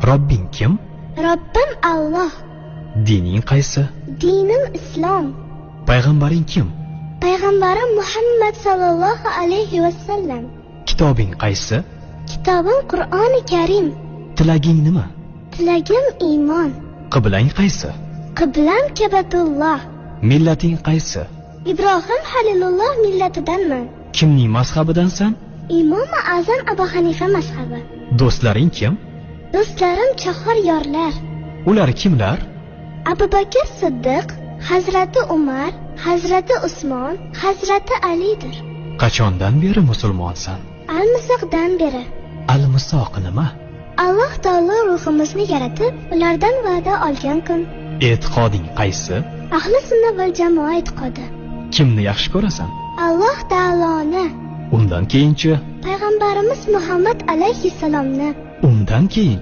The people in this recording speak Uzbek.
Robbing kim? Robbim Alloh. Dining qaysi? Dinim Islom. Payg'ambaring kim? Payg'ambarim Muhammad sallallohu alayhi vasallam. Kitobing qaysi? Kitobim Qur'oni Karim. Tilaging nima? Tilagim iymon. Qiblang qaysi? Qiblam Kabatulloh. Millating qaysi? Ibrohim Halilulloh millatidanman. Kimning mazhabidansan? Imom Azam Abu Hanifa mazhabi. Do'stlaring kim? Do'stlarim chahor yorlar. Ular kimlar? Abu Bakr Siddiq, Hazrati Umar, Hazrati Usmon, Hazrati Alidir. Qachondan beri musulmonsan? Al-Misoqdan beri. Al-Misoq nima? Alloh taolo ruhimizni yaratib, ulardan va'da olgan kun. E'tiqoding qaysi? Ahli sunna val jamoa e'tiqodi. Kimni yaxshi ko'rasan? Alloh taoloni. Undan keyinchi? Payg'ambarimiz Muhammad alayhissalomni. Undan keyin